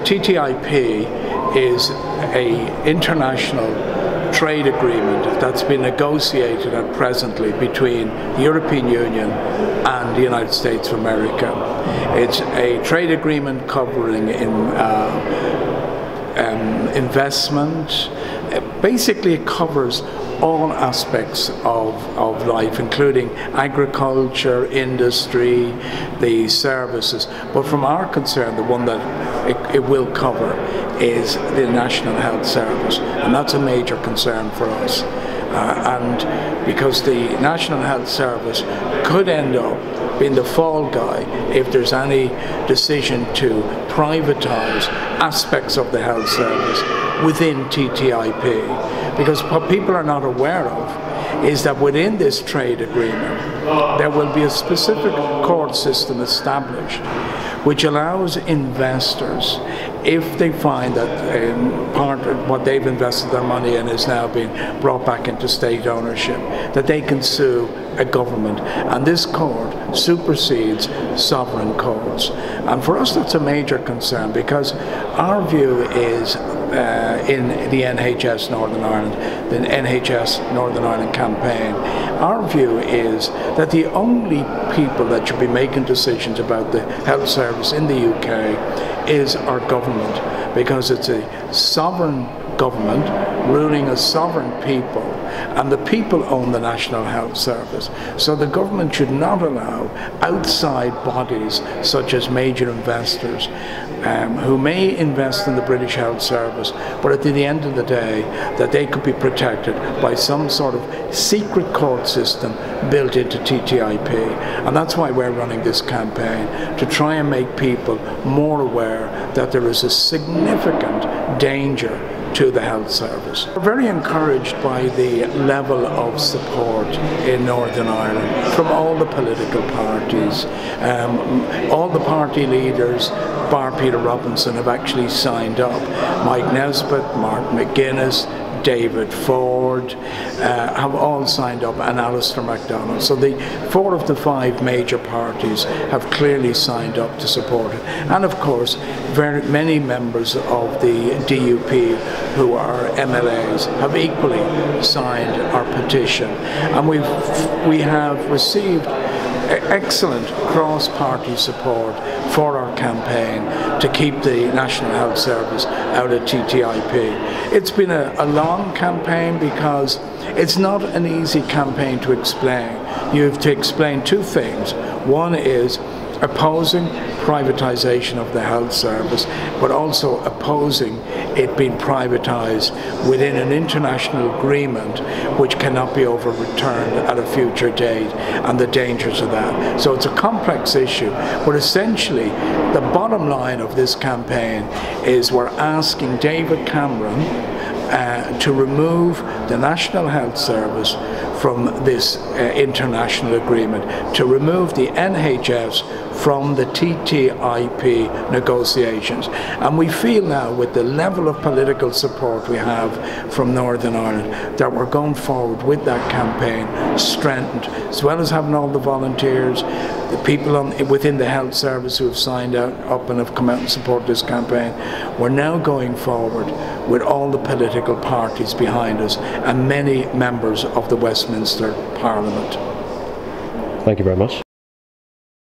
TTIP is an international trade agreement that's been negotiated presently between the European Union and the United States of America. It's a trade agreement covering investment. Basically, it covers all aspects of life, including agriculture, industry, the services. But from our concern, the one that it will cover is the National Health Service, and that's a major concern for us. And because the National Health Service could end up being the fall guy if there's any decision to privatise aspects of the health service within TTIP. Because what people are not aware of is that within this trade agreement there will be a specific court system established which allows investors, if they find that part of what they've invested their money in is now being brought back into state ownership, that they can sue a government. And this court supersedes sovereign courts. And for us that's a major concern, because our view is in the NHS Northern Ireland, the NHS Northern Ireland campaign, our view is that the only people that should be making decisions about the health service in the UK is our government, because it's a sovereign government ruling a sovereign people, and the people own the National Health Service. So the government should not allow outside bodies such as major investors who may invest in the British Health Service, but at the end of the day that they could be protected by some sort of secret court system built into TTIP. And that's why we're running this campaign, to try and make people more aware that there is a significant danger to the health service. We're very encouraged by the level of support in Northern Ireland from all the political parties. All the party leaders, bar Peter Robinson, have actually signed up. Mike Nesbitt, Mark McGuinness, David Ford have all signed up, and Alistair MacDonald. So the 4 of the 5 major parties have clearly signed up to support it. And of course, very many members of the DUP who are MLAs have equally signed our petition. And we have received excellent cross-party support for our campaign to keep the National Health Service out of TTIP. It's been a long campaign, because it's not an easy campaign to explain. You have to explain 2 things. One is opposing privatisation of the health service, but also opposing it being privatised within an international agreement which cannot be overturned at a future date, and the dangers of that. So it's a complex issue, but essentially the bottom line of this campaign is we're asking David Cameron to remove the National Health Service from this international agreement, to remove the NHS from the TTIP negotiations. And we feel now, with the level of political support we have from Northern Ireland, that we're going forward with that campaign strengthened, as well as having all the volunteers, the people within the health service who have signed up and have come out and support this campaign. We're now going forward with all the political parties behind us and many members of the Westminster Parliament. Thank you very much.